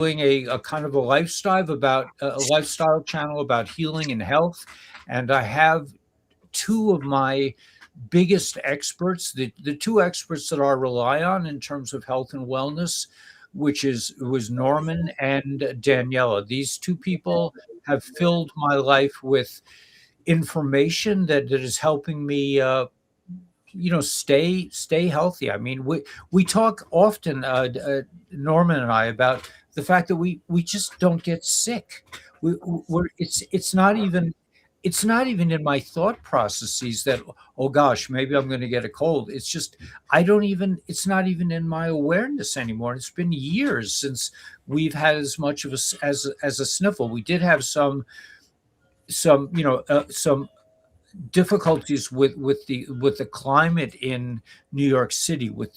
doing a kind of a lifestyle channel about healing and health, and I have two of my biggest experts, the two experts that I rely on in terms of health and wellness, which is was Norman and Daniela. These two people have filled my life with information that is helping me stay healthy. I mean, we talk often, Norman and I, about the fact that we just don't get sick. We're it's not even in my thought processes that, oh gosh, maybe I'm going to get a cold. It's just I don't even it's not even in my awareness anymore. It's been years since we've had as much of as a sniffle. We did have some difficulties with the climate in New York City. With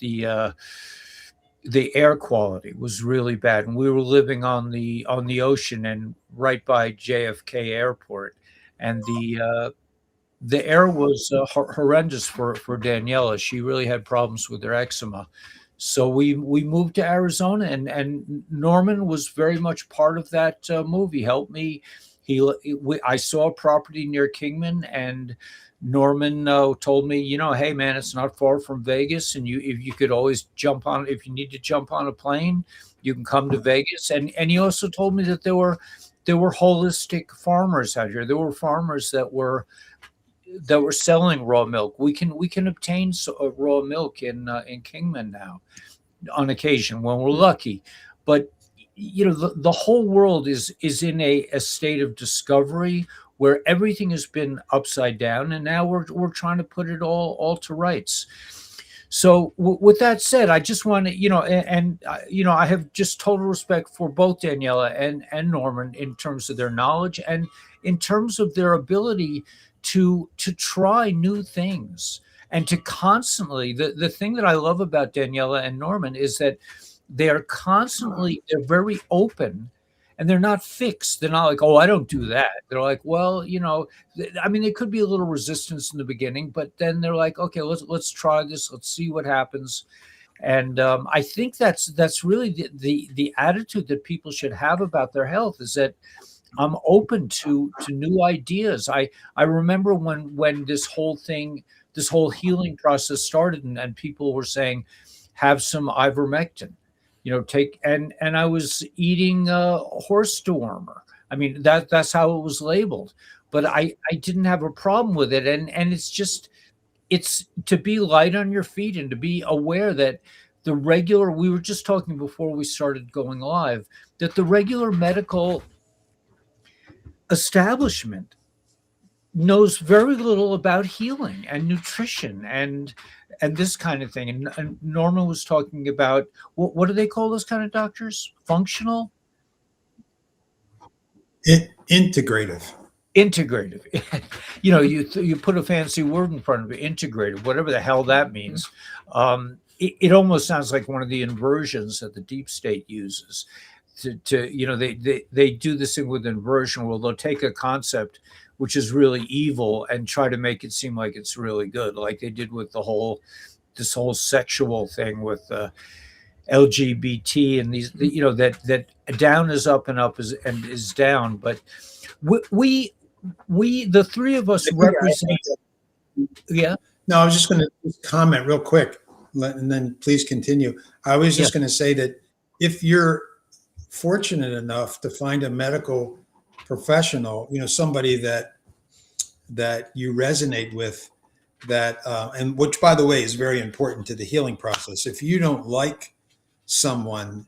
the air quality was really bad, and we were living on the ocean and right by JFK Airport, and the air was horrendous for Daniela. She really had problems with her eczema. So we moved to Arizona, and Norman was very much part of that move. He helped me. I saw a property near Kingman, and Norman told me, hey man, it's not far from Vegas, and if you could always jump on, if you need to jump on a plane, you can come to Vegas. And he also told me that there were holistic farmers out here. There were farmers that were selling raw milk. We can obtain raw milk in Kingman now on occasion when we're lucky, but the whole world is in a state of discovery where everything has been upside down, and now we're trying to put it all to rights. So with that said, I just want to, I have just total respect for both Daniela and Norman in terms of their knowledge and in terms of their ability to try new things and to constantly, the thing that I love about Daniela and Norman is that they're very open, and they're not fixed. They're not like, oh, I don't do that. They're like, well, I mean, there could be a little resistance in the beginning, but then they're like, okay, let's try this. Let's see what happens. And I think that's really the attitude that people should have about their health, is that I'm open to new ideas. I remember when this whole healing process started, and people were saying, have some ivermectin, take, and I was eating horse dewormer. I mean, that's how it was labeled, but I didn't have a problem with it. And it's to be light on your feet and to be aware that we were just talking before we started going live, that the regular medical establishment knows very little about healing and nutrition and this kind of thing. And Norman was talking about, what do they call those kind of doctors? Functional? Integrative. Integrative. You put a fancy word in front of it, integrative, whatever the hell that means. It almost sounds like one of the inversions that the deep state uses they do this thing with inversion, where they'll take a concept which is really evil and try to make it seem like it's really good, like they did with this whole sexual thing with LGBT and these, that down is up and up is down. But we the three of us represent. Yeah. No, I was just going to comment real quick, and then please continue. I was just going to say that if you're fortunate enough to find a medical professional, somebody that you resonate with, that and which, by the way, is very important to the healing process. If you don't like someone,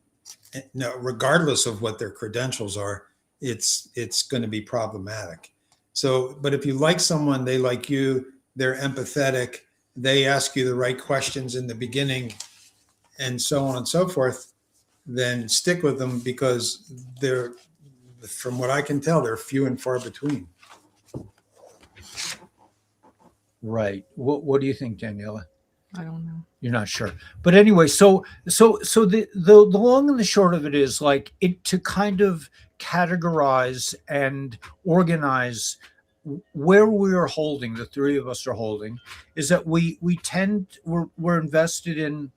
regardless of what their credentials are, it's going to be problematic. So, but if you like someone, they like you, they're empathetic, they ask you the right questions in the beginning, and so on and so forth, then stick with them, because they're, from what I can tell, they're few and far between. Right. What do you think, Daniela? I don't know. You're not sure, but anyway, so the long and the short of it is, like, it to kind of categorize and organize where we are holding, the three of us are holding, is that we're invested in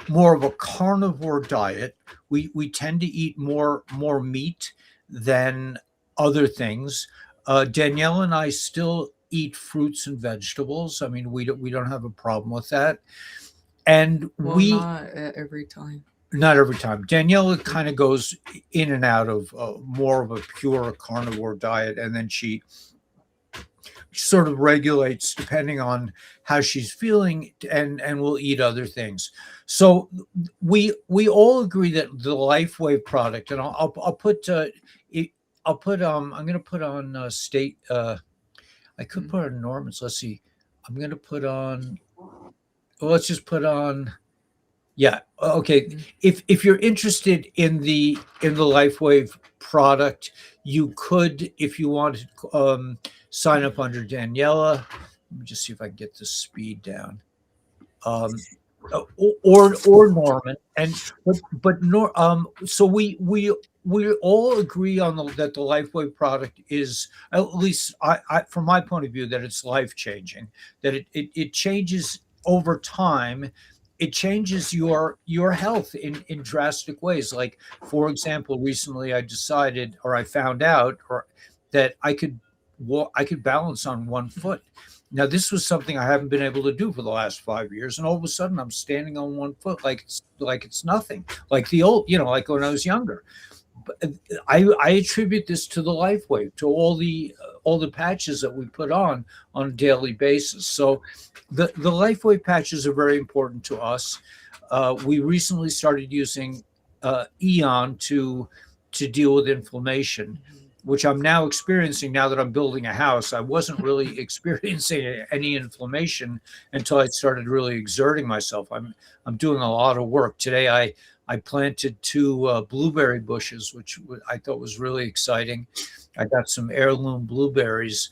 more of a carnivore diet. We tend to eat more meat than other things. Danielle and I still eat fruits and vegetables. I mean, we don't have a problem with that. And Well, we not every time. not every time. Danielle kind of goes in and out of more of a pure carnivore diet, and then she sort of regulates depending on how she's feeling, and will eat other things. So we all agree that the LifeWave product, and I'll put I'll put I'm going to put on state. I could put on Norman's. Let's see. I'm going to put on. Well, let's just put on. Yeah. Okay. If you're interested in the LifeWave product, you could, if you wanted, sign up under Daniela. Let me just see if I can get the speed down. Or Norman, and so we all agree on that the LifeWave product is, at least from my point of view, that it's life changing, that it changes over time. It changes your health in drastic ways. Like, for example, recently I decided, or I found out, or that I could balance on one foot. Now, this was something I haven't been able to do for the last 5 years, and all of a sudden I'm standing on one foot like it's nothing, like the old, like when I was younger. But I attribute this to the LifeWave, to all the patches that we put on a daily basis. So the LifeWave patches are very important to us. We recently started using Eon to deal with inflammation, which I'm now experiencing now that I'm building a house. I wasn't really experiencing any inflammation until I started really exerting myself. I'm doing a lot of work. Today I planted 2 blueberry bushes, which I thought was really exciting. I got some heirloom blueberries,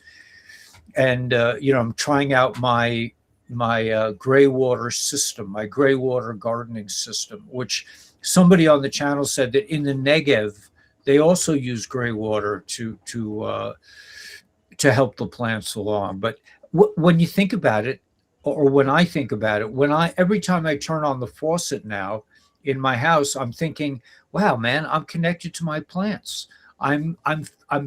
and I'm trying out my gray water system, my gray water gardening system, which somebody on the channel said that in the Negev they also use gray water to help the plants along. But when you think about it, or when I think about it, every time I turn on the faucet now in my house, I'm thinking, wow, man, I'm connected to my plants. I'm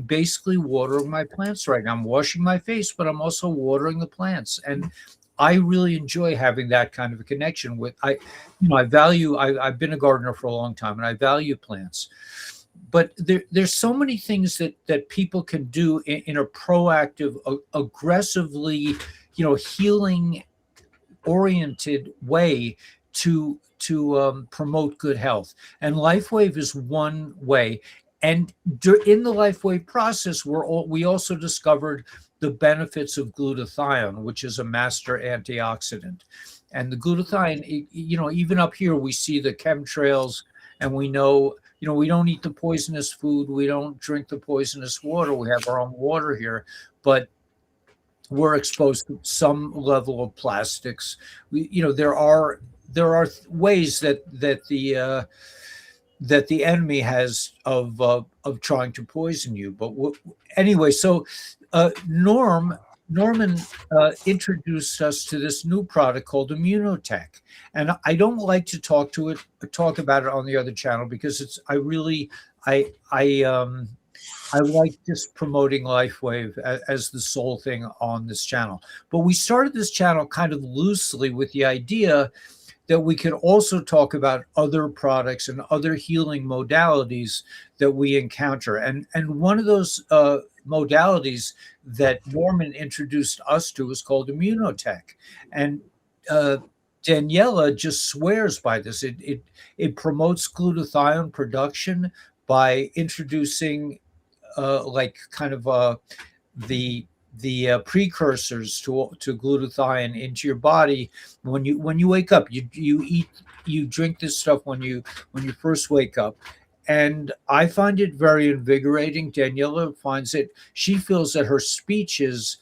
basically watering my plants right now. I'm washing my face, but I'm also watering the plants. And I really enjoy having that kind of a connection with, I've been a gardener for a long time, and I value plants. But there's so many things that people can do in a proactive, aggressively, healing oriented way to promote good health. And LifeWave is one way. And in the LifeWave process, we also discovered the benefits of glutathione, which is a master antioxidant. And the glutathione, even up here, we see the chemtrails, and we know, we don't eat the poisonous food. We don't drink the poisonous water. We have our own water here, but we're exposed to some level of plastics. There are ways that the enemy has of trying to poison you. But anyway, so Norman introduced us to this new product called Immunotec, and I don't like to talk about it on the other channel, because I like just promoting LifeWave as the sole thing on this channel. But we started this channel kind of loosely with the idea that we could also talk about other products and other healing modalities that we encounter. And one of those modalities that Norman introduced us to is called Immunotec. And Daniela just swears by this. It promotes glutathione production by introducing the precursors to glutathione into your body. When you wake up, you drink this stuff when you first wake up. And I find it very invigorating. Daniela finds it, she feels that her speech is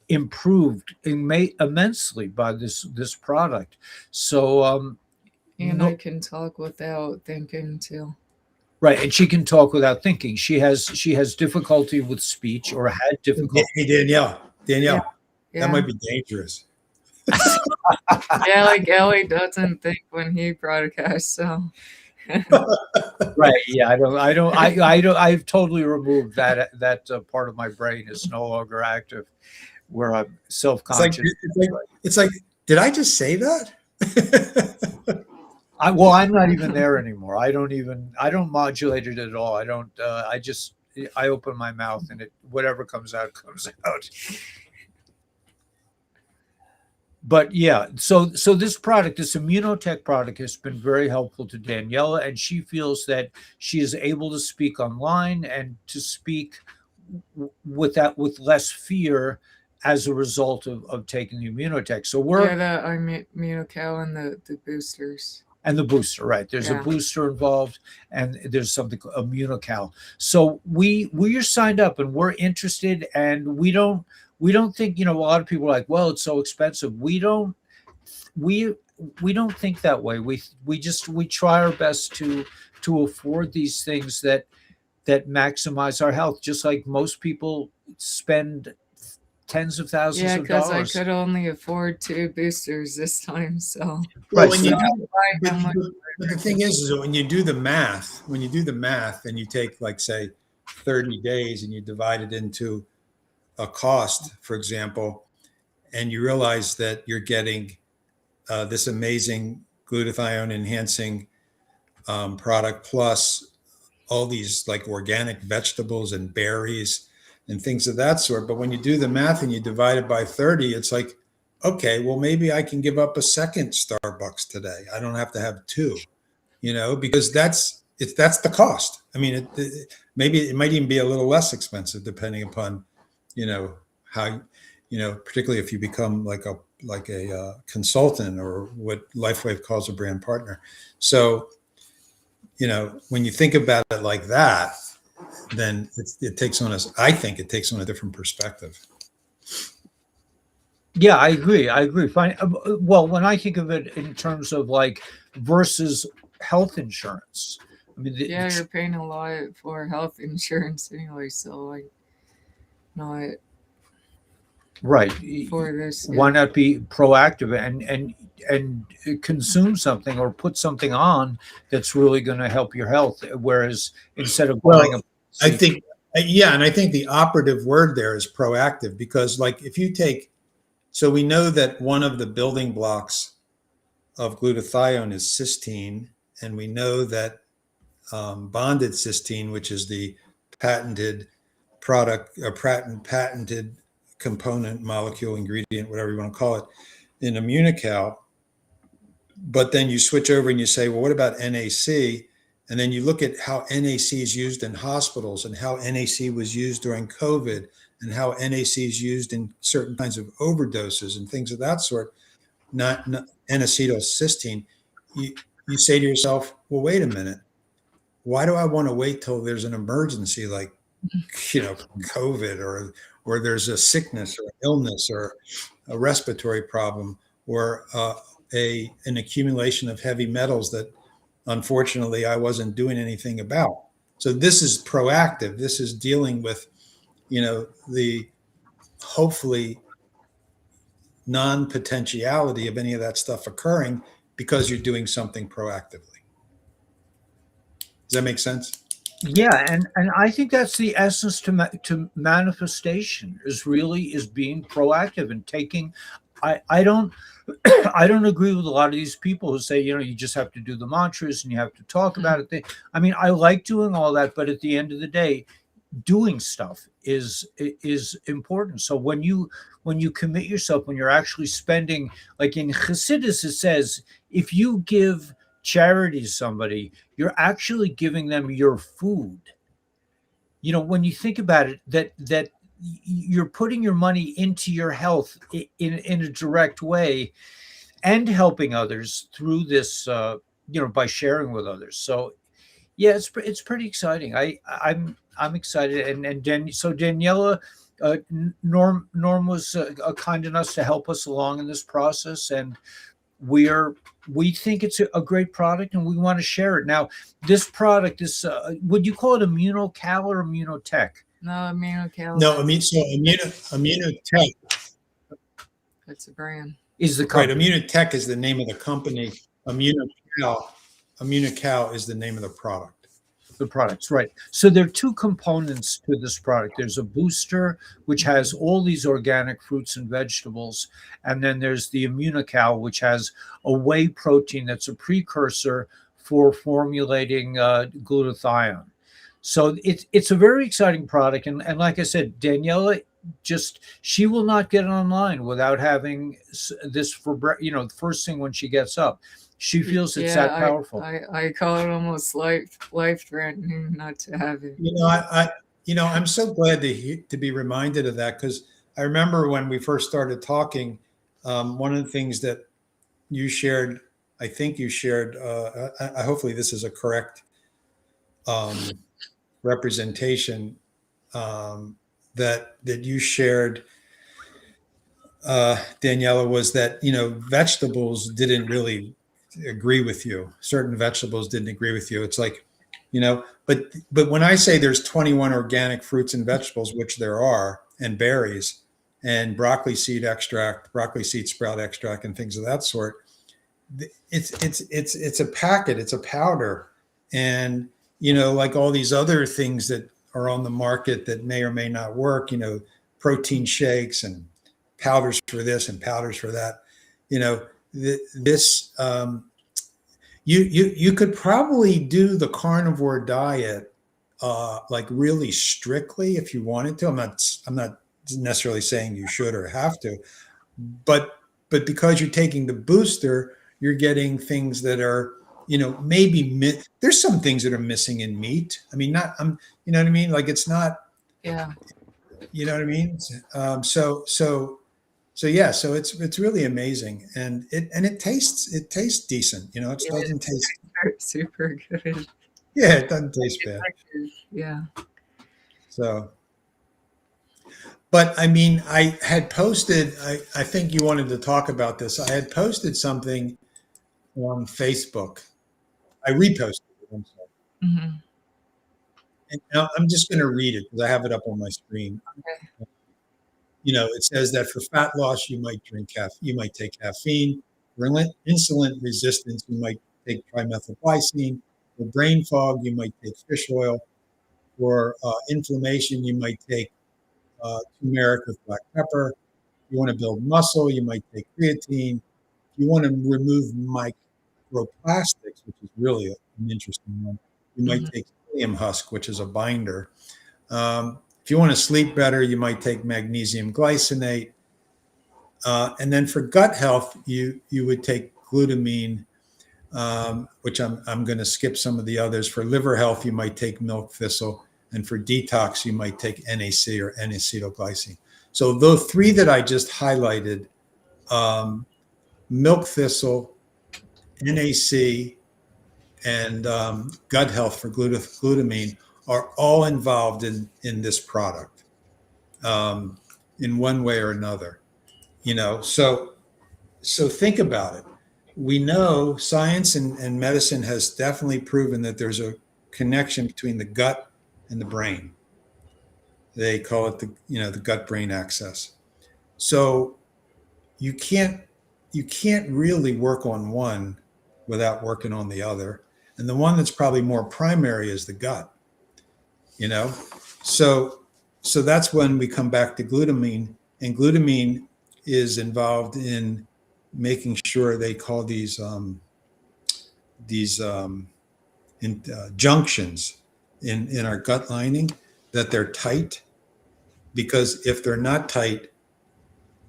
improved immensely by this product. So and I can talk without thinking too. Right, and she can talk without thinking. She has difficulty with speech, or had difficulty. Hey, Danielle, Yeah. that might be dangerous. Yeah, like Ellie doesn't think when he broadcasts, so Right. Yeah. I've totally removed that part of my brain is no longer active where I'm It's like self-conscious. it's like, did I just say that? Well, I'm not even there anymore. I don't modulate it at all. I don't, I open my mouth and whatever comes out comes out. But yeah, so this product, this Immunotec product, has been very helpful to Daniela, and she feels that she is able to speak online and to speak with less fear as a result of taking the Immunotec. So yeah, the Immunocal and the boosters. And the booster, right? There's a booster involved, and there's something called Immunocal. So we are signed up, and we're interested, and we don't think, a lot of people are like, well, it's so expensive. We don't think that way. We try our best to afford these things that maximize our health, just like most people spend tens of thousands Yeah, of because I dollars. could only afford 2 boosters this time, so Well, Right. when So you but the thing is that when you do the math, and you take, like, say, 30 days and you divide it into a cost, for example, and you realize that you're getting this amazing glutathione enhancing product plus all these like organic vegetables and berries and things of that sort. But when you do the math and you divide it by 30, it's like, okay, well, maybe I can give up a second Starbucks today. I don't have to have 2, because that's the cost. I mean, maybe it might even be a little less expensive depending upon, how, particularly if you become like a consultant, or what LifeWave calls a brand partner. So, when you think about it like that, then it takes on I think it takes on a different perspective. Yeah, I agree. Fine. Well, when I think of it in terms of like versus health insurance, I mean, yeah, you're paying a lot for health insurance anyway, so like not right. for this. Why not be proactive and consume something or put something on that's really going to help your health? Whereas instead of buying a, I think, and I think the operative word there is proactive, because like if you take, so we know that one of the building blocks of glutathione is cysteine, and we know that bonded cysteine, which is the patented product, a patented component, molecule, ingredient, whatever you want to call it, in Immunocal. But then you switch over and you say, well, what about NAC? And then you look at how NAC is used in hospitals, and how NAC was used during COVID, and how NAC is used in certain kinds of overdoses and things of that sort, not N-acetylcysteine. You say to yourself, well, wait a minute. Why do I want to wait till there's an emergency like, COVID, or there's a sickness or illness or a respiratory problem, or an accumulation of heavy metals that unfortunately I wasn't doing anything about? So this is proactive. This is dealing with, the hopefully non-potentiality of any of that stuff occurring, because you're doing something proactively. Does that make sense? yeah, and I think that's the essence to manifestation is being proactive and taking. I don't I don't agree with a lot of these people who say, you just have to do the mantras and you have to talk about it. I mean, I like doing all that, but at the end of the day, doing stuff is important. So when you commit yourself, when you're actually spending, like in Chassidus, it says, if you give charity to somebody, you're actually giving them your food. When you think about it, that you're putting your money into your health in a direct way, and helping others through this, by sharing with others. So yeah, it's pretty exciting. I'm excited, so Daniela, Norm was kind enough to help us along in this process, and we think it's a great product, and we want to share it. Now, this product is, would you call it Immunocal or Immunotec? No, Immunocal. No, Immunotec. That's a brand. is the Right. company. Immunotec is the name of the company. Immunocal is the name of the product. The products, right. So there are two components to this product. There's a booster, which has all these organic fruits and vegetables. And then there's the Immunocal, which has a whey protein that's a precursor for formulating glutathione. So it's a very exciting product. And like I said, Daniela, she will not get online without having this for, the first thing when she gets up. She feels it's that powerful. I call it almost life threatening not to have it. I'm so glad to be reminded of that, because I remember when we first started talking, one of the things that you shared, I think you shared, hopefully this is a correct representation, that you shared, Daniela, was that, vegetables didn't really agree with you. Certain vegetables didn't agree with you. It's like, but when I say there's 21 organic fruits and vegetables, which there are, and berries, and broccoli seed extract, broccoli seed sprout extract, and things of that sort, it's a packet, it's a powder. And, like all these other things that are on the market that may or may not work, protein shakes and powders for this and powders for that, this, you could probably do the carnivore diet, like really strictly if you wanted to. I'm not necessarily saying you should or have to, but because you're taking the booster, you're getting things that are, maybe there's some things that are missing in meat. I mean, you know what I mean? Like, it's not, Yeah. you know what I mean? So yeah, so it's really amazing, and it tastes decent. It doesn't taste super good. Yeah, it doesn't taste bad. Yeah. So, but I mean, I had posted. I think you wanted to talk about this. I had posted something on Facebook. I reposted it. I'm sorry. Mm-hmm. And now I'm just going to read it because I have it up on my screen. Okay. It says that for fat loss, you might take caffeine. For insulin resistance, you might take trimethylglycine. For brain fog, you might take fish oil. For inflammation, you might take turmeric with black pepper. If you want to build muscle, you might take creatine. If you want to remove microplastics, which is really an interesting one, you might take psyllium husk, which is a binder. If you want to sleep better, you might take magnesium glycinate. And then for gut health, you would take glutamine, which I'm going to skip some of the others. For liver health, you might take milk thistle. And for detox, you might take NAC or N-acetylglycine. So those three that I just highlighted, milk thistle, NAC, and gut health for glutamine, are all involved in this product, in one way or another. So think about it. We know science and medicine has definitely proven that there's a connection between the gut and the brain. They call it the gut-brain axis. So you can't really work on one without working on the other. And the one that's probably more primary is the gut. So that's when we come back to glutamine, and glutamine is involved in making sure they call these junctions in our gut lining, that they're tight, because if they're not tight,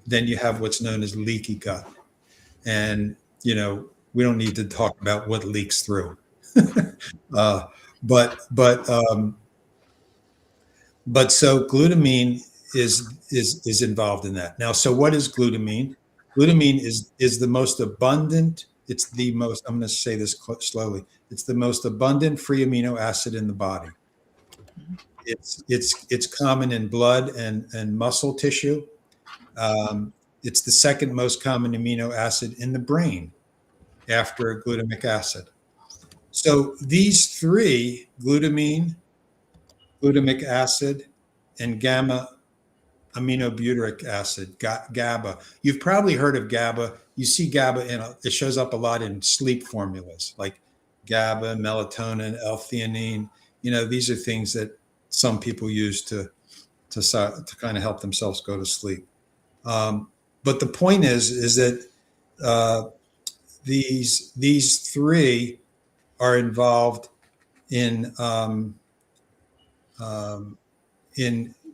then you have what's known as leaky gut. And we don't need to talk about what leaks through. But so glutamine is involved in that. Now, so what is glutamine? Glutamine is the most abundant. It's the most. I'm going to say this slowly. It's the most abundant free amino acid in the body. It's common in blood and muscle tissue. It's the second most common amino acid in the brain after glutamic acid. So these three, glutamine, glutamic acid, and gamma aminobutyric acid, GABA. You've probably heard of GABA. You see GABA it shows up a lot in sleep formulas like GABA, melatonin, L-theanine. These are things that some people use to kind of help themselves go to sleep. But the point is that these three are involved in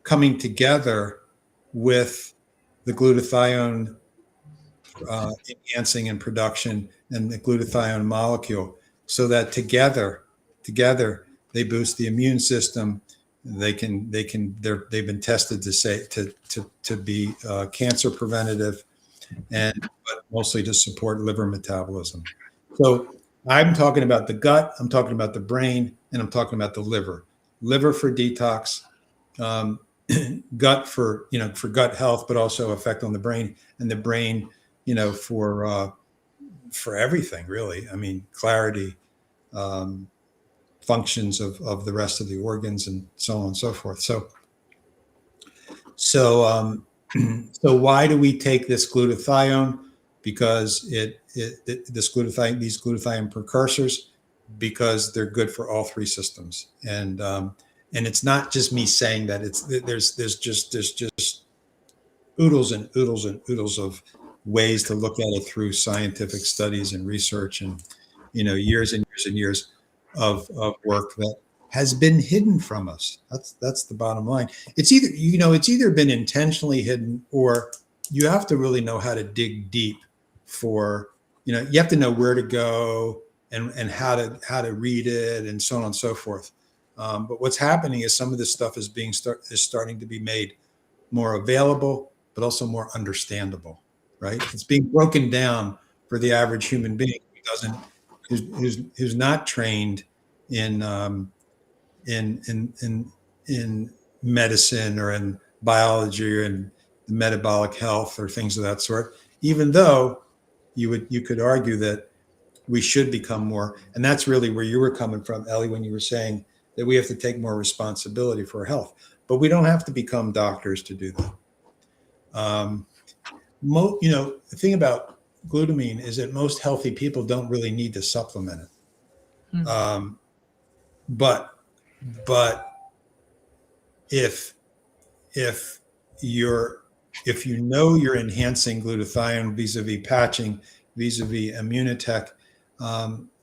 coming together with the glutathione enhancing and production and the glutathione molecule, so that together they boost the immune system. They've been tested to be cancer preventative, but mostly to support liver metabolism. So I'm talking about the gut, I'm talking about the brain, and I'm talking about the liver. Liver for detox, gut for gut health, but also effect on the brain, and the brain, for everything really. I mean, clarity, functions of the rest of the organs, and so on and so forth. So why do we take this glutathione? Because these glutathione precursors, because they're good for all three systems. And it's not just me saying that. There's just oodles and oodles and oodles of ways to look at it through scientific studies and research, and years and years and years of work that has been hidden from us. That's the bottom line. It's either been intentionally hidden, or you have to really know how to dig deep for, you have to know where to go and how to read it, and so on and so forth. But what's happening is some of this stuff is starting to be made more available, but also more understandable, right? It's being broken down for the average human being who's not trained in medicine or in biology or in metabolic health or things of that sort. Even though you could argue that we should become more, and that's really where you were coming from, Ellie, when you were saying that we have to take more responsibility for our health. But we don't have to become doctors to do that. The thing about glutamine is that most healthy people don't really need to supplement it. But if you're enhancing glutathione vis-a-vis patching, vis-a-vis Immunotec,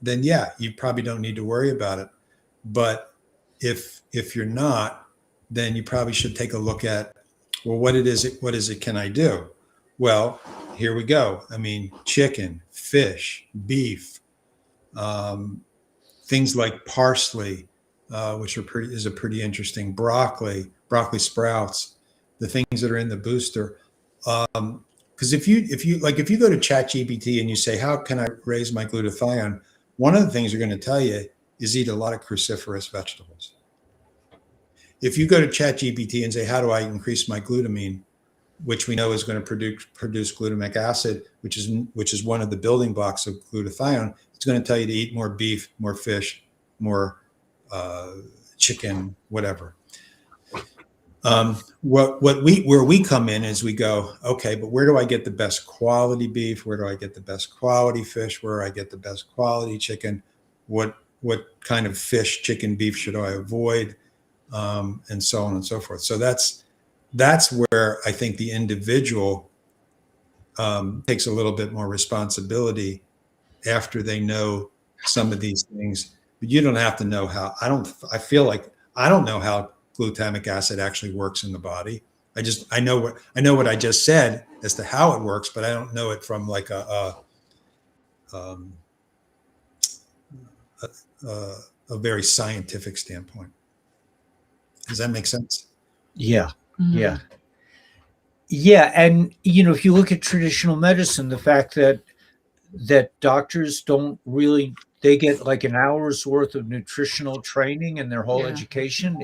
then yeah, you probably don't need to worry about it. But if you're not, then you probably should take a look at, well, what is it can I do? Well, here we go. I mean, chicken, fish, beef, things like parsley, which is a pretty interesting, broccoli sprouts, the things that are in the booster. Because if you go to ChatGPT and you say, how can I raise my glutathione? One of the things they're going to tell you is eat a lot of cruciferous vegetables. If you go to ChatGPT and say, how do I increase my glutamine, which we know is going to produce glutamic acid, which is one of the building blocks of glutathione, it's going to tell you to eat more beef, more fish, more chicken, whatever. Where we come in is we go, okay, but where do I get the best quality beef? Where do I get the best quality fish? Where do I get the best quality chicken? What kind of fish, chicken, beef should I avoid? And so on and so forth. So that's where I think the individual takes a little bit more responsibility after they know some of these things. But you don't have to know how. I feel like I don't know how glutamic acid actually works in the body. I know what I just said as to how it works, but I don't know it from like a very scientific standpoint. Does that make sense? Yeah. Yeah. Yeah. And, if you look at traditional medicine, the fact that doctors don't really, they get like an hour's worth of nutritional training in their whole education.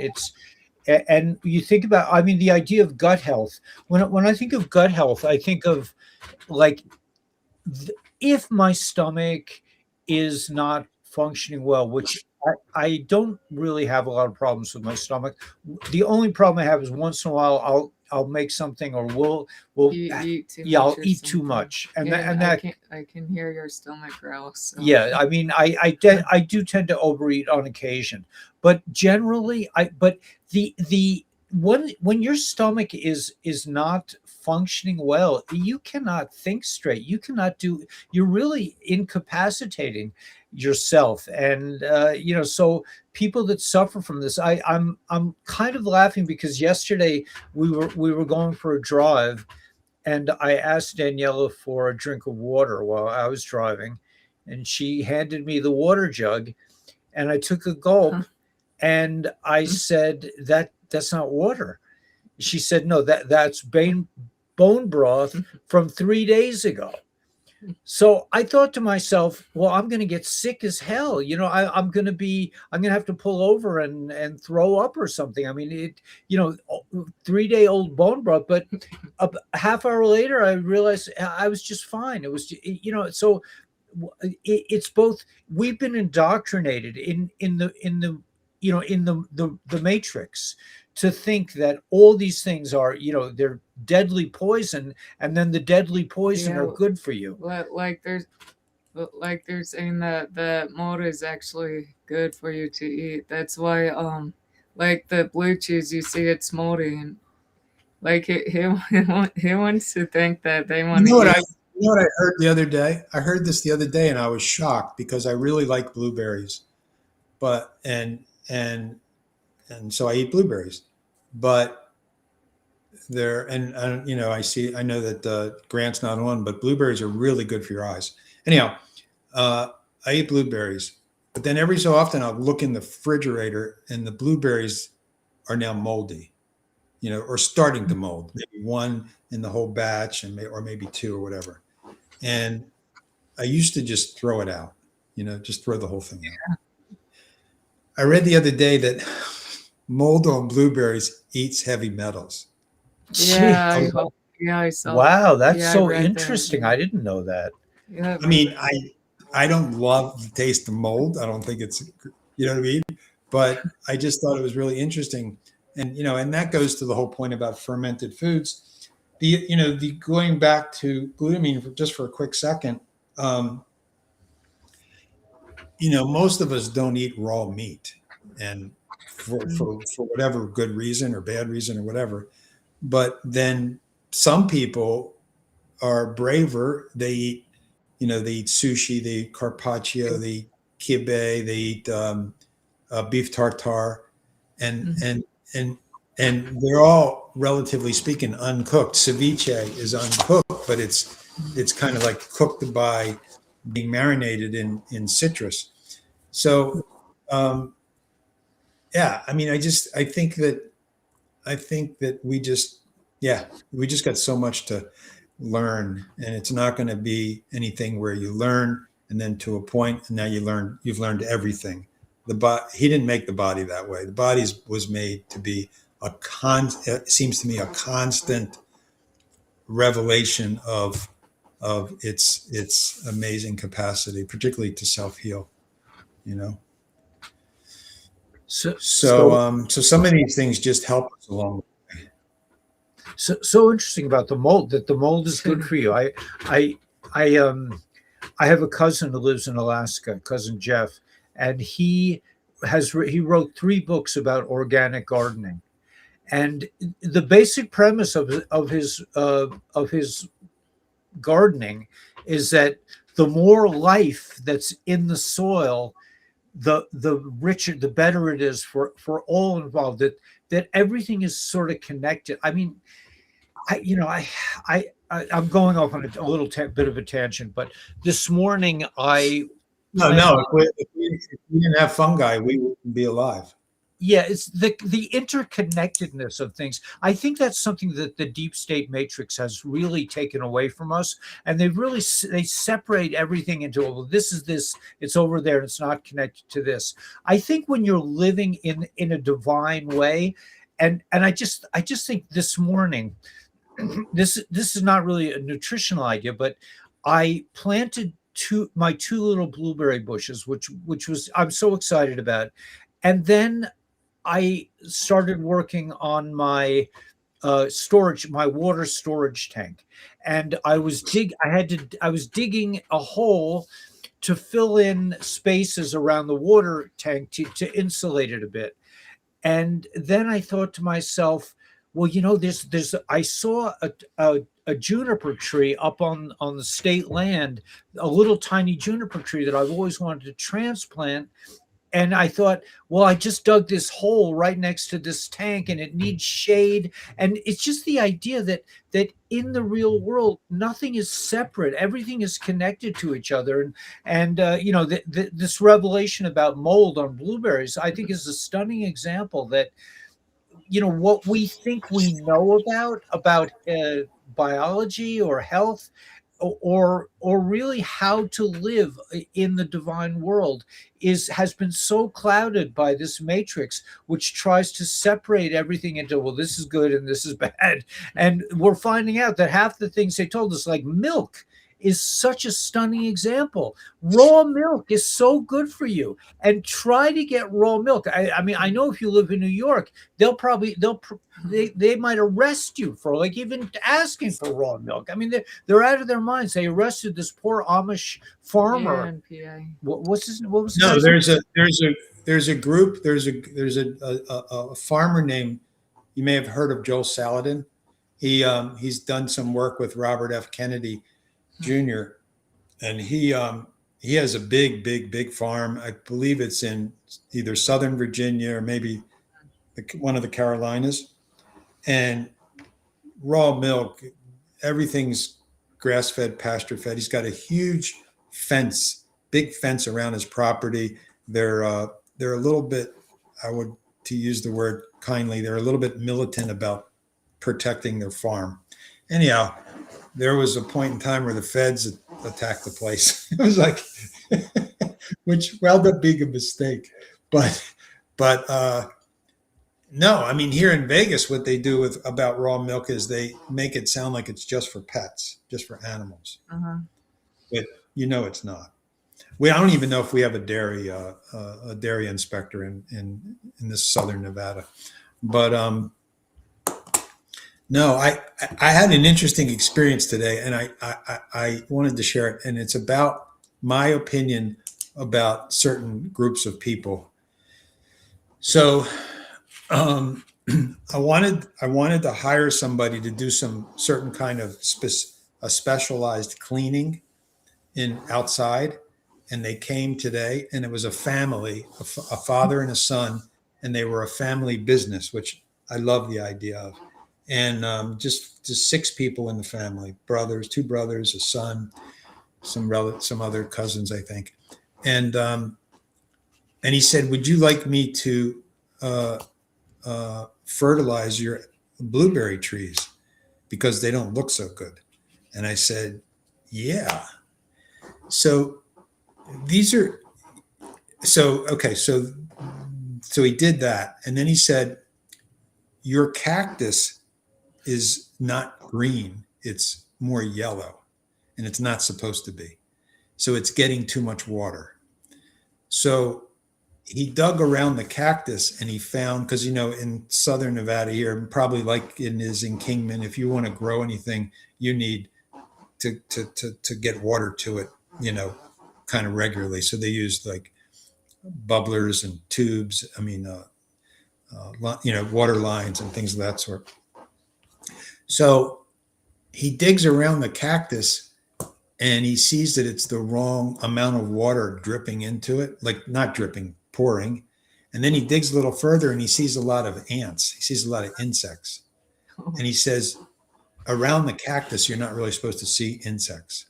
And you think about, the idea of gut health. When I think of gut health, I think of like, if my stomach is not functioning well, which I don't really have a lot of problems with my stomach. The only problem I have is once in a while I'll make something, or we'll You eat too yeah, much I'll or eat too something. much, and Yeah, that I can hear your stomach growl. So yeah, I mean, I do tend to overeat on occasion, but generally, but the when your stomach is not functioning well, you cannot think straight. You cannot do. You're really incapacitating yourself, and so people that suffer from this, I'm kind of laughing because yesterday we were going for a drive, and I asked Daniela for a drink of water while I was driving, and she handed me the water jug, and I took a gulp, and I said, that's not water. She said, no, that's bone broth from 3 days ago. So I thought to myself, well, I'm going to get sick as hell. I'm going to have to pull over and throw up or something. I mean, 3-day old bone broth, but a half hour later, I realized I was just fine. It was, so it's both. We've been indoctrinated in the the matrix to think that all these things are, they're deadly poison, and then the deadly poison are yeah, good for you. like they're saying that mold is actually good for you to eat. That's why like the blue cheese, you see it's moldy, and like he wants to think that they You want to know what eat. I heard the other day? I heard this the other day, and I was shocked because I really like blueberries, but and so I eat blueberries, but I know that Grant's not on, but blueberries are really good for your eyes. Anyhow, uh, I eat blueberries, but then every so often I'll look in the refrigerator, and the blueberries are now moldy, or starting to mold. Maybe one in the whole batch, or maybe two or whatever. And I used to just throw it out, just throw the whole thing out. I read the other day that mold on blueberries eats heavy metals. Yeah, Gee, I saw. wow, that's Yeah, I so read that. interesting. I didn't know that. Yeah, I mean, I don't love the taste of mold. I don't think it's, you know what I mean? But I just thought it was really interesting. And that goes to the whole point about fermented foods. The going back to glutamine just for a quick second, most of us don't eat raw meat, and for whatever good reason or bad reason or whatever. But then some people are braver. They eat sushi, they eat carpaccio, they eat kibe, they eat beef tartare, and Mhm. and and and they're all, relatively speaking, uncooked. Ceviche is uncooked, but it's kind of like cooked by being marinated in citrus. So, um, yeah, I mean, I think that we just got so much to learn, and it's not going to be anything where you learn and then to a point, and now you've learned everything. He didn't make the body that way. The body was made to be it seems to me, a constant revelation of its amazing capacity, particularly to self heal. You know, So so so so some of these things just help us along. so interesting about the mold, that the mold is good for you. I I I have a cousin who lives in Alaska, cousin Jeff, and he wrote 3 books about organic gardening. And the basic premise of his gardening is that the more life that's in the soil, the richer, the better it is for all involved. That everything is sort of connected. I mean, I you know I'm going off on a little bit of a tangent, but this morning I No, planted. no. If we didn't have fungi, we wouldn't be alive. Yeah, it's the interconnectedness of things. I think that's something that the deep state matrix has really taken away from us, and they separate everything into, well, this is this, it's over there, it's not connected to this. I think when you're living in a divine way, and I just think this morning, this is not really a nutritional idea, but I planted two little blueberry bushes, which was, I'm so excited about. And then I started working on my storage, my water storage tank, and I was digging a hole to fill in spaces around the water tank to insulate it a bit. And then I thought to myself, well, I saw a juniper tree up on the state land, a little tiny juniper tree that I've always wanted to transplant. And I thought, well, I just dug this hole right next to this tank and it needs shade. And it's just the idea that in the real world, nothing is separate. Everything is connected to each other. And this revelation about mold on blueberries, I think, is a stunning example that, what we think we know about biology or health, or really how to live in the divine world has been so clouded by this matrix, which tries to separate everything into, well, this is good and this is bad. And we're finding out that half the things they told us, like milk, is such a stunning example. Raw milk is so good for you, and try to get raw milk. I mean, I know if you live in New York, they might arrest you for like even asking for raw milk. I mean, they're out of their minds. They arrested this poor Amish farmer. Yeah, in PA. What was his name? No, there's a group. There's a farmer named, you may have heard of Joel Salatin. He's done some work with Robert F. Kennedy Jr. and he has a big farm. I believe it's in either Southern Virginia or maybe one of the Carolinas. And raw milk, everything's grass-fed, pasture-fed. He's got a huge big fence around his property. They're a little bit, to use the word kindly, they're a little bit militant about protecting their farm. Anyhow, there was a point in time where the feds attacked the place. It was like, which wound up being a mistake. But no, I mean, here in Vegas, what they do about raw milk is they make it sound like it's just for pets, just for animals. Uh-huh. But it's not. I don't even know if we have a dairy inspector in this southern Nevada. But no, I had an interesting experience today, and I wanted to share it. And it's about my opinion about certain groups of people. So I wanted to hire somebody to do some certain kind of a specialized cleaning outside. And they came today, and it was a family, a father and a son, and they were a family business, which I love the idea of. And just 6 people in the family, two brothers, a son, some other cousins, I think. And he said, would you like me to fertilize your blueberry trees because they don't look so good? And I said, yeah. So okay. So he did that. And then he said, your cactus is not green. It's more yellow, and it's not supposed to be. So it's getting too much water. So he dug around the cactus and he found, because, in Southern Nevada here, probably like it is in Kingman, if you want to grow anything, you need to get water to it, kind of regularly. So they used like bubblers and tubes. I mean, water lines and things of that sort. So he digs around the cactus and he sees that it's the wrong amount of water dripping into it, like not dripping, pouring. And then he digs a little further and he sees a lot of ants. He sees a lot of insects. And he says, around the cactus, you're not really supposed to see insects.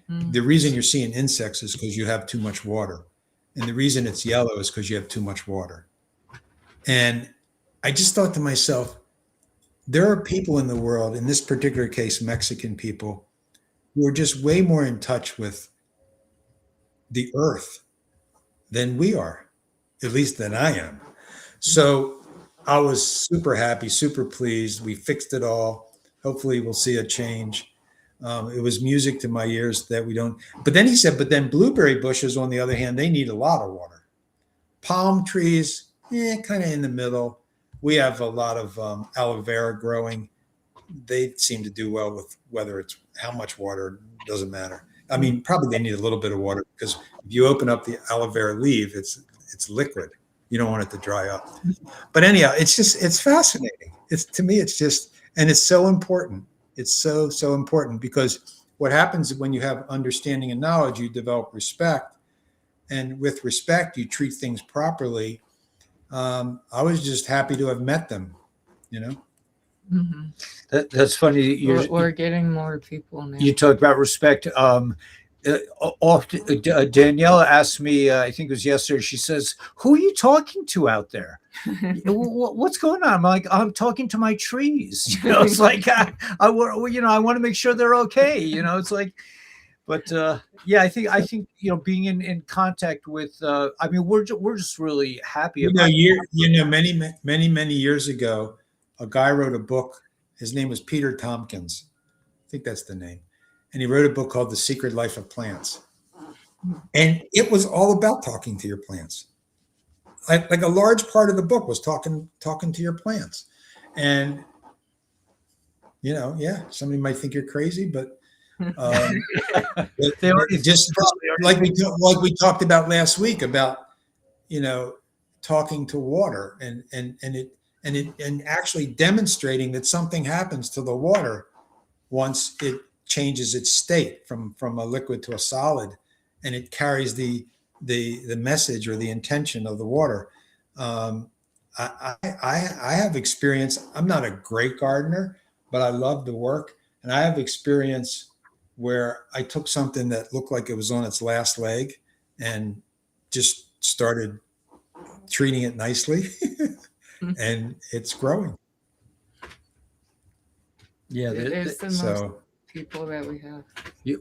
The reason you're seeing insects is because you have too much water. And the reason it's yellow is because you have too much water. And I just thought to myself, there are people in the world, in this particular case, Mexican people, who are just way more in touch with the earth than we are, at least than I am. So I was super happy, super pleased. We fixed it all. Hopefully we'll see a change. It was music to my ears that we don't. But then he said, but then blueberry bushes, on the other hand, they need a lot of water. Palm trees, kind of in the middle. we have a lot of aloe vera growing. They seem to do well with whether it's how much water, doesn't matter. I mean, probably they need a little bit of water because if you open up the aloe vera leaf, it's liquid. You don't want it to dry up. But anyhow, it's fascinating. To me, and it's so important. It's so important because what happens when you have understanding and knowledge, you develop respect, and with respect, you treat things properly. I was just happy to have met them, you know. Mm-hmm. That's funny. We're getting more people now. You talk about respect. Danielle asked me, I think it was yesterday, she says, "Who are you talking to out there? What's going on?" I'm like, "I'm talking to my trees." It's like, I want to make sure they're okay. It's like, but yeah, I think being in contact with, I mean, we're just really happy about many years ago, a guy wrote a book. His name was Peter Tompkins. I think that's the name. And he wrote a book called The Secret Life of Plants. And it was all about talking to your plants. Like a large part of the book was talking to your plants. And, somebody might think you're crazy, but just like we talked about last week about, talking to water and actually demonstrating that something happens to the water once it changes its state from a liquid to a solid, and it carries the message or the intention of the water. I have experience. I'm not a great gardener, but I love the work, and I have experience where I took something that looked like it was on its last leg and just started treating it nicely, and it's growing. Yeah, it's the most people that we have.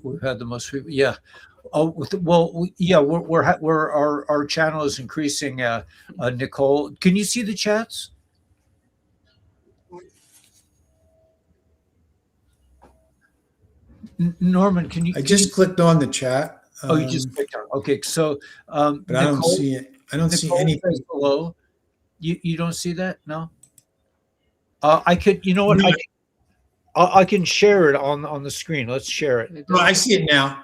We've had the most people. Yeah. Oh well, yeah. Our channel is increasing. Nicole, can you see the chats? Norman, can you? I just clicked on the chat. Oh, you just clicked on. Okay, so but Nicole, I don't see it. I don't see anything below. You don't see that? No. I could. You know what? I can share it on the screen. Let's share it. No, I see it now.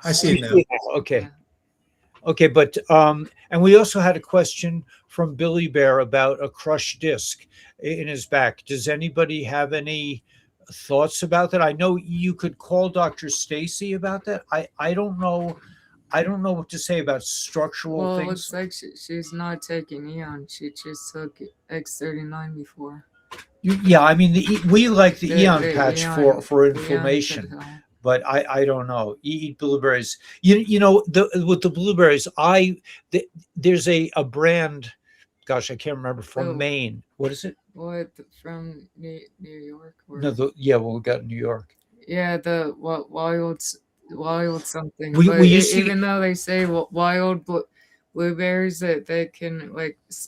Okay. Okay, but and we also had a question from Billy Bear about a crushed disc in his back. Does anybody have any thoughts about that? I know you could call Dr. Stacy about that. I don't know. I don't know what to say about structural things. Well, it looks like she's not taking Eon. She just took X39 before. Yeah, I mean, we like the Eon patch for inflammation, but I don't know. Eat blueberries. With the blueberries, there's a brand. Gosh, I can't remember, from Maine. What is it? What, from New York? No, we got New York. Yeah, the wild something. Even though they say wild blueberries, that they can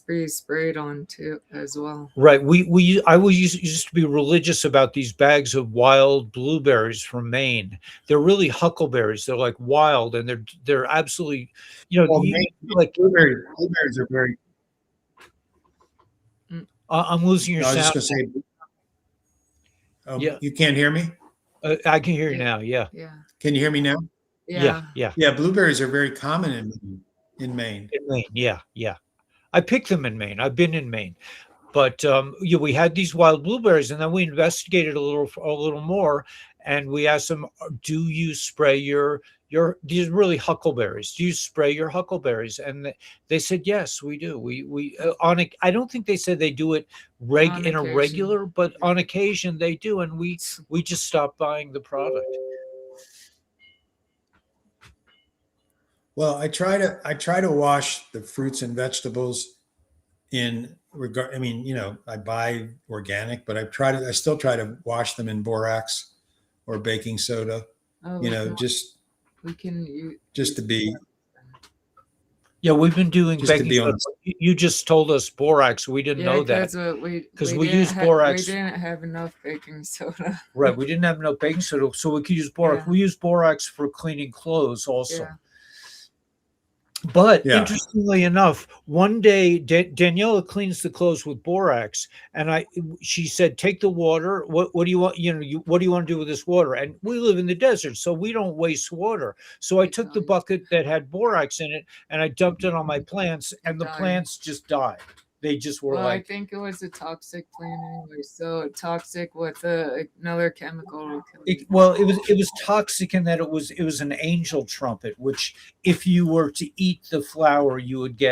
be sprayed on too as well. Right. I used to be religious about these bags of wild blueberries from Maine. They're really huckleberries. They're like wild, and they're absolutely, like blueberries are very. I'm losing your sound. I was just going to say. Yeah. You can't hear me? I can hear you now. Yeah. Yeah. Can you hear me now? Yeah. Yeah. Blueberries are very common in Maine. In Maine, yeah. I picked them in Maine. I've been in Maine, but we had these wild blueberries, and then we investigated a little more, and we asked them, "Do you spray these are really huckleberries? Do you spray your huckleberries?" And they said, "Yes, we do. We I don't think they said they do it in a regular, but on occasion they do, and we just stopped buying the product." Well, I try to wash the fruits and vegetables in regard. I mean, I buy organic, but I still try to wash them in borax or baking soda. Just to be. Yeah, we've been doing baking soda. You just told us borax. We didn't know that because we use borax. We didn't have enough baking soda. Right, we didn't have enough baking soda, so we could use borax. Yeah. We use borax for cleaning clothes also. But Yeah. interestingly enough, one day Daniela cleans the clothes with borax, and she said, "Take the water. What do you want? What do you want to do with this water?" And we live in the desert, so we don't waste water. So I took the bucket that had borax in it and I dumped it on my plants, and the plants just died. They just were Well, I like, think it was a toxic plant anyway. So toxic with another chemical. it was toxic in that it was an angel trumpet, which if you were to eat the flower, you would.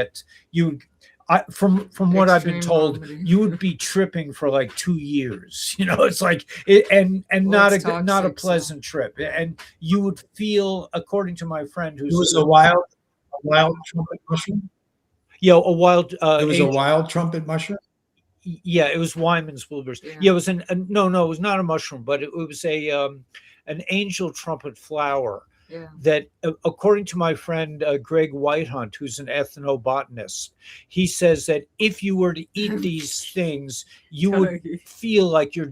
From what I've been Extreme told, vomiting. you would be tripping for like 2 years. It's like it, and Well, not it's not a toxic, so- pleasant trip. And you would feel, according to my friend, It who's was a wild trumpet mushroom. a wild It was a angel. wild trumpet mushroom. Yeah, it was Wyman's blueberries. Yeah. Yeah, it was no, it was not a mushroom, but it was an angel trumpet flower Yeah. that, according to my friend Greg Whitehunt, who's an ethnobotanist, he says that if you were to eat these things, you would feel like you're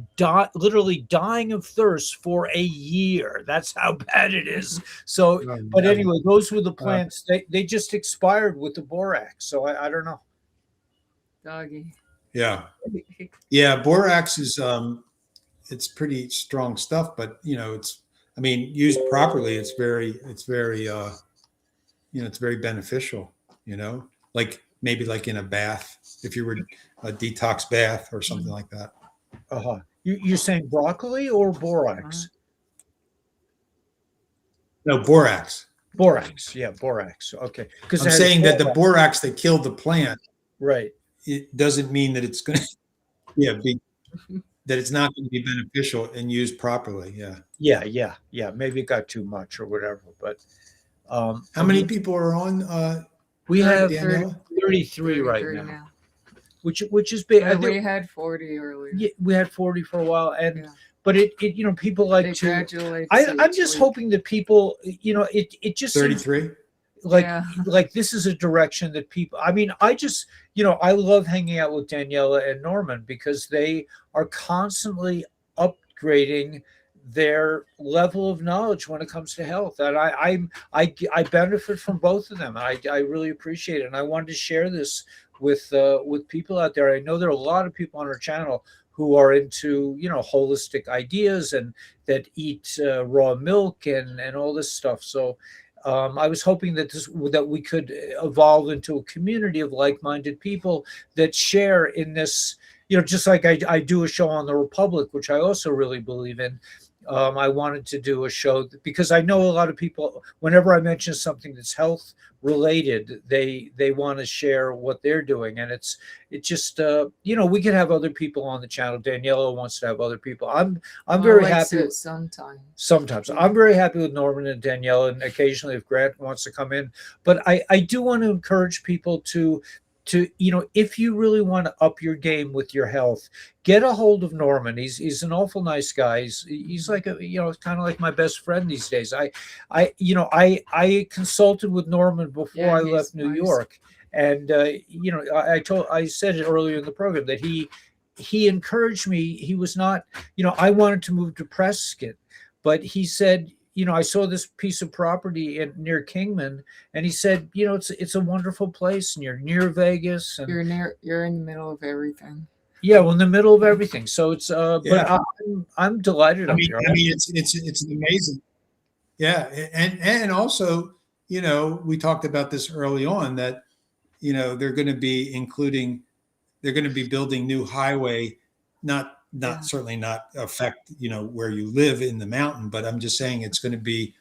literally dying of thirst for a year. That's how bad it is. So, but anyway, those were the plants. They just expired with the borax. So I don't know. Doggy. Yeah. Yeah. Borax is, it's pretty strong stuff, but used properly, it's very, it's very beneficial, like maybe like in a bath, if you were a detox bath or something like that. Uh-huh. You're saying broccoli or borax? No, borax. Borax. Yeah, borax. Okay. Because I'm saying that the borax that killed the plant, right, it doesn't mean that it's going to, that it's not going to be beneficial and used properly. Yeah. Maybe it got too much or whatever. But how many people are on? We have Daniela? 33 right now. Which is big. We had 40 earlier. Yeah, we had 40 for a while, but it people like to. I'm just hoping that people, it just 33. Like this is a direction that people. I mean, I just I love hanging out with Daniela and Norman because they are constantly upgrading their level of knowledge when it comes to health, and I benefit from both of them. I really appreciate it, and I wanted to share this with people out there. I know there are a lot of people on our channel who are into holistic ideas and that eat raw milk and all this stuff. So I was hoping that we could evolve into a community of like-minded people that share in this. Just like I do a show on the Republic, which I also really believe in. I wanted to do a show because I know a lot of people, whenever I mention something that's health related, they want to share what they're doing. And it's just, we could have other people on the channel. Daniela wants to have other people. I'm very happy. Sometimes I'm very happy with Norman and Daniela, and occasionally if Grant wants to come in, but I do want to encourage people to if you really want to up your game with your health, get a hold of Norman. He's an awful nice guy. He's like kind of like my best friend these days. I consulted with Norman before I left New York, and I said it earlier in the program that he encouraged me. He was not, I wanted to move to Prescott, but he said, I saw this piece of property near Kingman, and he said, it's a wonderful place, and you're near Vegas, and you're in the middle of everything. Yeah, well, in the middle of everything. So it's but I'm delighted. I mean, it's amazing. Yeah, and also, we talked about this early on that, they're going to be building new highway, certainly not affect, where you live in the mountain, but I'm just saying it's going to be,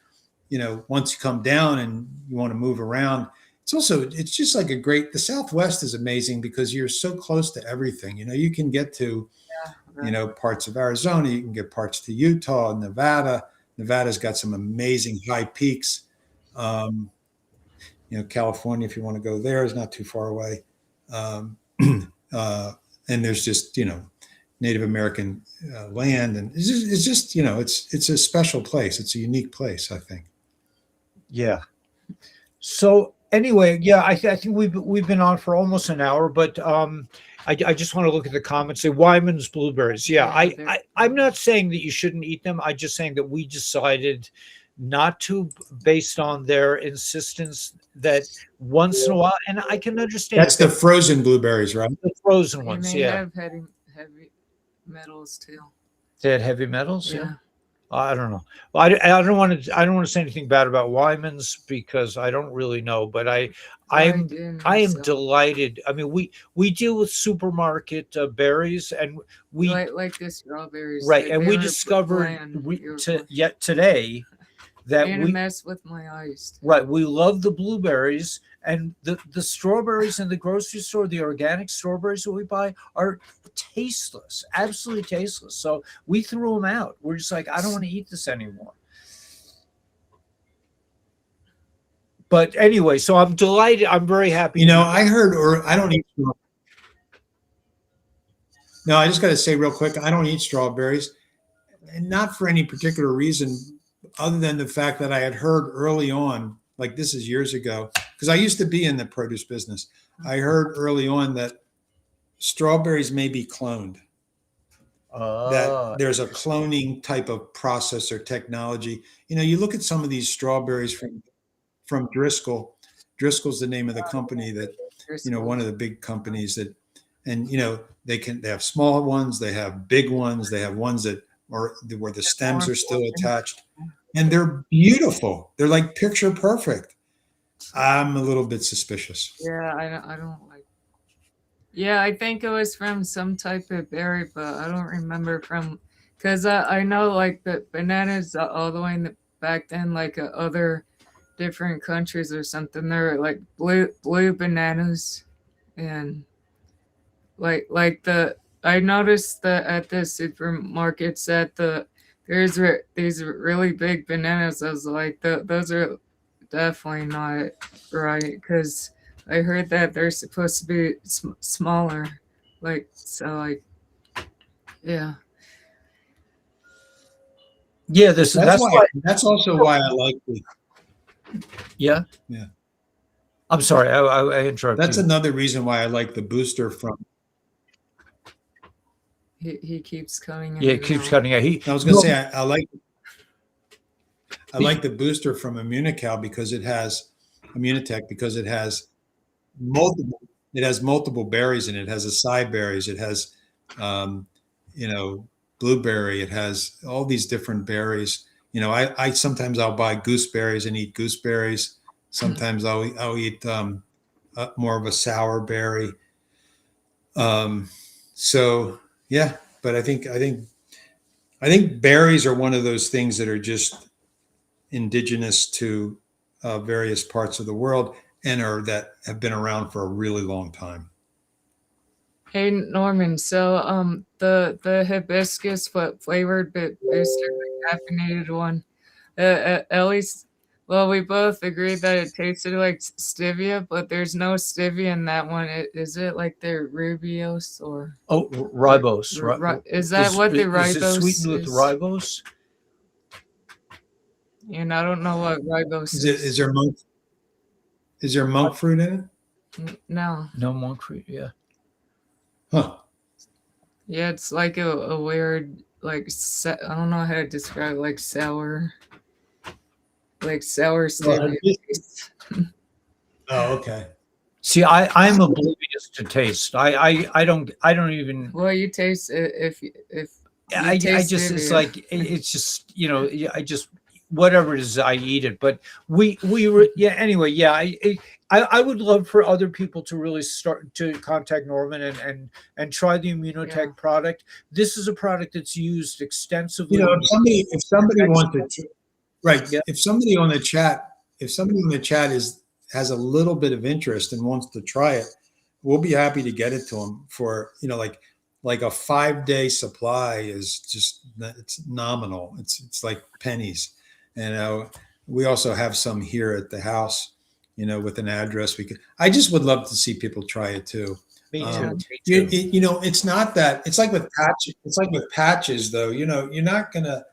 once you come down and you want to move around, it's just like the Southwest is amazing because you're so close to everything. You can get to, parts of Arizona, you can get parts to Utah, Nevada. Nevada's got some amazing high peaks. California, if you want to go there, is not too far away. And there's just, Native American land, and it's just it's a special place. It's a unique place, I think. Yeah. So anyway, I think we've been on for almost an hour, but I just want to look at the comments. Say Wyman's blueberries. Yeah, I'm not saying that you shouldn't eat them. I'm just saying that we decided not to, based on their insistence that once in a while, and I can understand That's the frozen blueberries, right? the frozen And ones, they yeah. have heavy metals too. They had heavy metals, yeah. Yeah. I don't know. Well, I don't want to. I don't want to say anything bad about Wyman's because I don't really know. But I am do I know am some. delighted. I mean, we deal with supermarket berries, and we like the strawberries. right, and they we were discovered bland. yet today that And we mess with my eyes. Too. right, we love the blueberries, and the strawberries in the grocery store, the organic strawberries that we buy are tasteless, absolutely tasteless. So we threw them out. We're just like, I don't want to eat this anymore. But anyway, so I'm delighted. I'm very happy. You know, I heard, or I don't eat. No, I just got to say real quick, I don't eat strawberries, and not for any particular reason other than the fact that I had heard early on, like this is years ago, because I used to be in the produce business. I heard early on that strawberries may be cloned, that there's a cloning type of process or technology. You know, you look at some of these strawberries from Driscoll. Driscoll's the name of the company that, you know, one of the big companies that, and, you know, they have small ones, they have big ones, they have ones that are where the stems are still attached, and they're beautiful. They're like picture perfect. I'm a little bit suspicious. Yeah, I don't like. Yeah, I think it was from some type of berry, but I don't remember from, because I know like the bananas all the way in the back then, like other different countries or something. They're like blue bananas, and like I noticed that at the supermarkets that there's these really big bananas. I was like, those are definitely not right, because I heard that they're supposed to be smaller, like so, like yeah. Yeah, That's why. why. That's also why I like the. Yeah. Yeah. I'm sorry, I interrupted. That's another reason why I like the booster from. He keeps coming in. Yeah, it keeps cutting out. I was going to say I like the booster from Immunocal because it has Immunotec because it has multiple berries in it. It has acai berries. It has, you know, blueberry. It has all these different berries. You know, I sometimes I'll buy gooseberries and eat gooseberries. Sometimes I'll eat more of a sour berry. So yeah, but I think berries are one of those things that are just indigenous to various parts of the world and that have been around for a really long time. Hey Norman, so the hibiscus flavored booster, the caffeinated one, at least, well, we both agreed that it tasted like stevia, but there's no stevia in that one. Is it like the Rubios or ribose? Is that what the ribose is? It sweetened with ribose? And I don't know what ribose is. Is there monk fruit in it? No monk fruit. Yeah. Huh. Yeah, it's like a weird, like, I don't know how to describe it, like sour stevia. Oh, okay. See, I'm oblivious to taste. I don't even. Well, you taste if I just it's like it's just, you know, I just whatever it is I eat it. But we were anyway. Yeah, I would love for other people to really start to contact Norman and try the Immunotec product. This is a product that's used extensively. You know, if somebody wants to, right? Yeah. If somebody on the chat has a little bit of interest and wants to try it, we'll be happy to get it to them for, you know, like a 5-day supply is just, it's nominal. It's like pennies. And we also have some here at the house, you know, with an address. I just would love to see people try it too. Me too. You know, it's not that, it's like with patches though, you know, you're not gonna,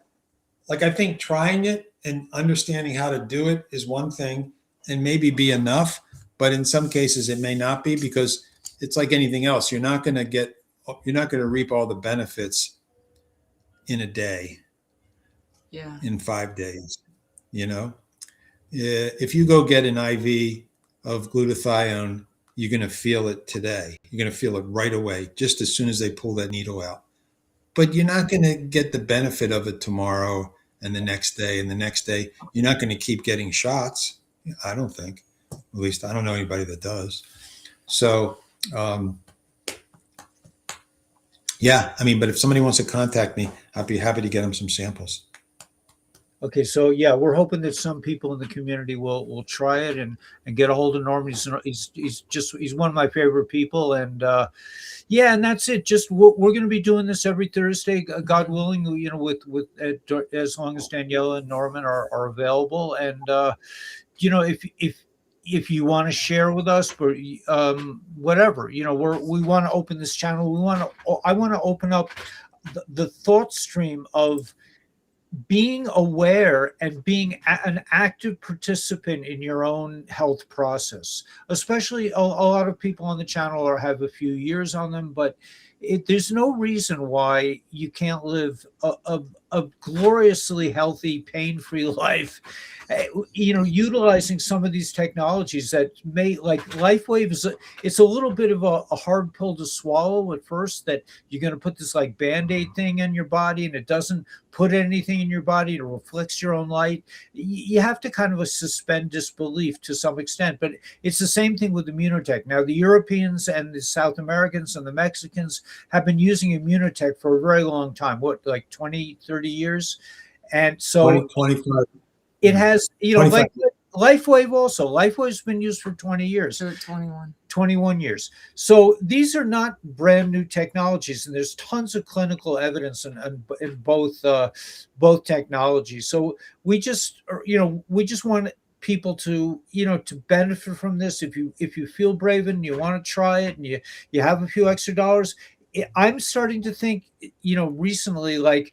like, I think trying it and understanding how to do it is one thing and maybe be enough, but in some cases it may not be, because it's like anything else. You're not going to reap all the benefits in a day. Yeah. In 5 days. You know, if you go get an IV of glutathione, you're going to feel it today. You're going to feel it right away, just as soon as they pull that needle out. But you're not going to get the benefit of it tomorrow and the next day and the next day. You're not going to keep getting shots. I don't think. At least I don't know anybody that does. So, yeah, I mean, but if somebody wants to contact me, I'd be happy to get them some samples. Okay, so yeah, we're hoping that some people in the community will try it and get a hold of Norman. He's one of my favorite people, and yeah, and that's it. Just we're going to be doing this every Thursday, God willing. You know, with as long as Daniela and Norman are available, and you know, if you want to share with us, but whatever, you know, we want to open this channel. I want to open up the thought stream of being aware and being an active participant in your own health process. Especially a lot of people on the channel have a few years on them, but there's no reason why you can't live a gloriously healthy, pain-free life, you know, utilizing some of these technologies that may, like LifeWave it's a little bit of a hard pill to swallow at first, that you're going to put this like Band-Aid thing in your body and it doesn't put anything in your body. It reflects your own light. You have to kind of suspend disbelief to some extent, but it's the same thing with Immunotec. Now, the Europeans and the South Americans and the Mexicans have been using Immunotec for a very long time, like 20, 30 years. And so 25. It has, you know, 25. like LifeWave also. LifeWave's been used for 20 years. 21 years. So these are not brand new technologies, and there's tons of clinical evidence in both technologies. So we just want people to, you know, to benefit from this. If you feel brave and you want to try it and you have a few extra dollars, I'm starting to think, you know, recently, like,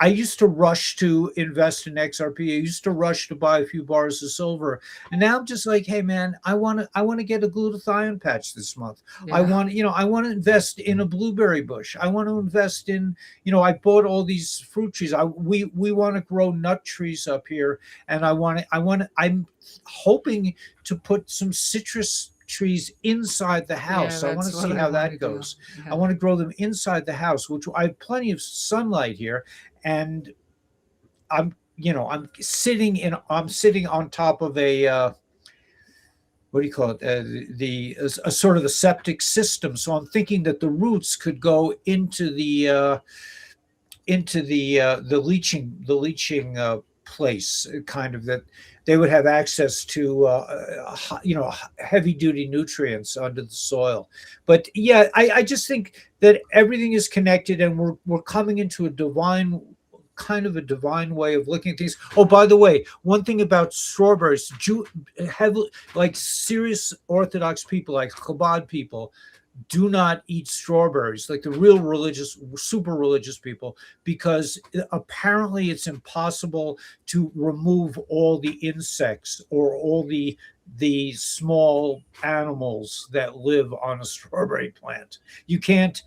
I used to rush to invest in XRP. I used to rush to buy a few bars of silver, and now I'm just like, hey man, I want to get a glutathione patch this month. Yeah. I want to invest in a blueberry bush. I want to invest in, you know, I bought all these fruit trees. We want to grow nut trees up here, and I'm hoping to put some citrus trees inside the house. Yeah, I want to see how that goes. Yeah. I want to grow them inside the house, which I have plenty of sunlight here, and I'm sitting on top of a what do you call it? A sort of a septic system. So I'm thinking that the roots could go into the leaching place, kind of, that they would have access to heavy duty nutrients under the soil. But yeah, I just think that everything is connected, and we're coming into a divine way of looking at things. Oh, by the way, one thing about strawberries, like serious Orthodox people, like Chabad people, do not eat strawberries, like the real religious, super religious people, because apparently it's impossible to remove all the insects or all the small animals that live on a strawberry plant. You can't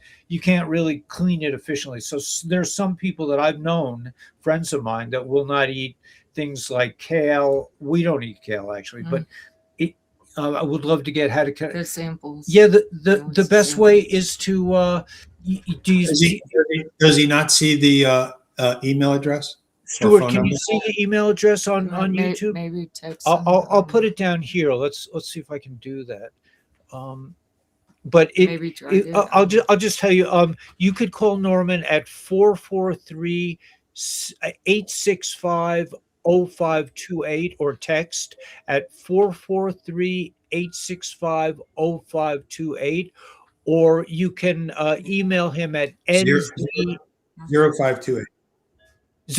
really clean it efficiently. So there's some people that I've known, friends of mine, that will not eat things like kale. We don't eat kale, actually, but I would love to get how to cut the samples. Yeah, the best way is to does he not see the email address? Stuart, can you see the email address on YouTube? Maybe text. I'll put it down here. Let's see if I can do that. But I'll just tell you. You could call Norman at 443-865-0528 or text at 443-865-0528, or you can email him at NZ0528.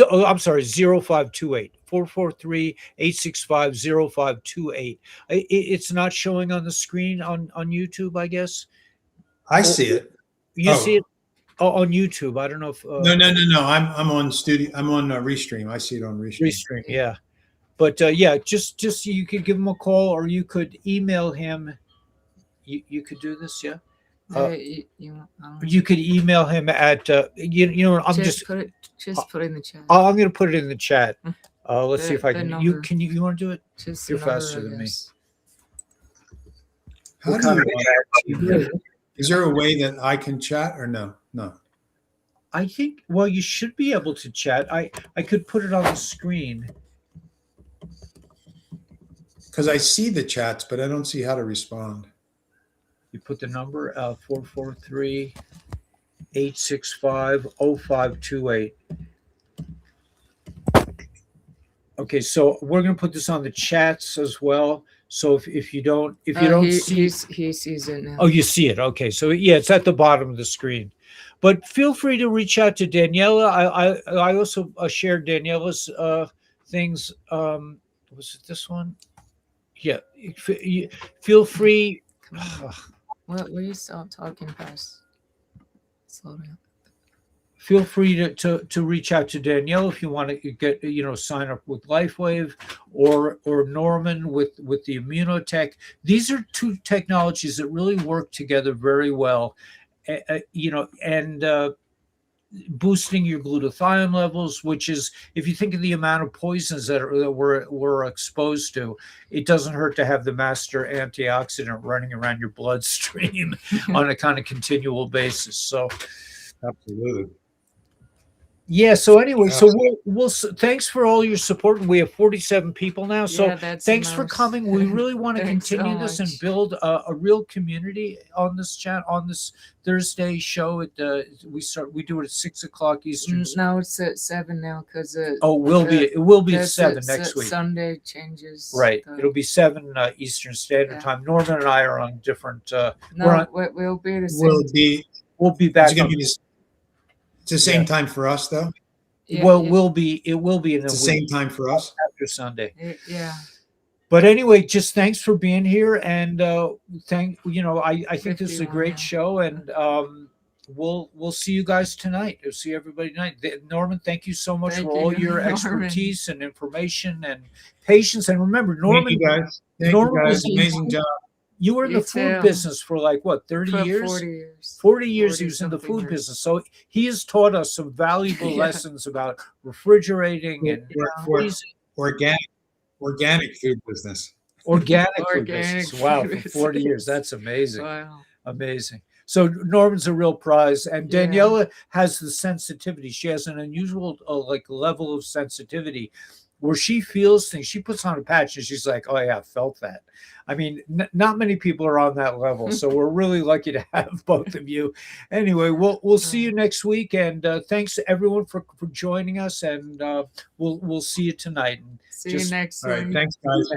I'm sorry, 0528 443-865-0528. It's not showing on the screen on YouTube, I guess. I see it. You see it on YouTube. I don't know if no. I'm on studio. I'm on Restream. I see it on Restream. Restream, yeah. But yeah, just you could give him a call, or you could email him. You could do this, yeah. You could email him at I'm just put it in the chat. I'm going to put it in the chat. Let's see if I The can. number. You want to do it? Just You're the number, faster I than me. guess. How What do kind you, of is there a way that I can chat or no? No. I think, well, you should be able to chat. I could put it on the screen. Because I see the chats, but I don't see how to respond. You put the number 443-865-0528. Okay, so we're going to put this on the chats as well. So if you don't see, he sees it now. oh, you see it. Okay, so yeah, it's at the bottom of the screen. But feel free to reach out to Daniela. I also shared Daniela's things. Was it this one? Yeah, feel free. What? Will you stop talking fast? Slow down. Feel free to reach out to Danielle if you want to get sign up with LifeWave or Norman with the Immunotec. These are two technologies that really work together very well, and boosting your glutathione levels, which is, if you think of the amount of poisons that we're exposed to, it doesn't hurt to have the master antioxidant running around your bloodstream on a kind of continual basis. So absolutely. Yeah. So anyway, so we'll thanks for all your support. We have 47 people now. So Yeah, thanks for coming. We really want to continue this and build a real community on this chat on this Thursday show. We do it at 6 o'clock Eastern. No, it's at 7 now because it will be at 7 next week. Sunday changes. Right. It'll be 7 Eastern Standard Time. Norman and I are on different. We'll be the same. We'll be back. It's the same time for us, though. Yeah, well, it will be in the same time for us after Sunday. Yeah. But anyway, just thanks for being here, and I think this is a great show, and we'll see you guys tonight. We'll see everybody tonight. Norman, thank you so much for all your expertise and information and patience. And remember, Norman, thank you guys. Norman was amazing job. You were in the food business for like what, 30 years? 40 years. 40 years he was in the food business. So he has taught us some valuable lessons about refrigerating and organic food business. Organic food business. Wow, for 40 years. That's amazing. Wow. Amazing. So Norman's a real prize, and Daniela has the sensitivity. She has an unusual level of sensitivity where she feels things. She puts on a patch and she's like, oh yeah, I felt that. I mean, not many people are on that level. So we're really lucky to have both of you. Anyway, we'll see you next week. And thanks to everyone for joining us. And we'll see you tonight. See you next week. All right, thanks, guys.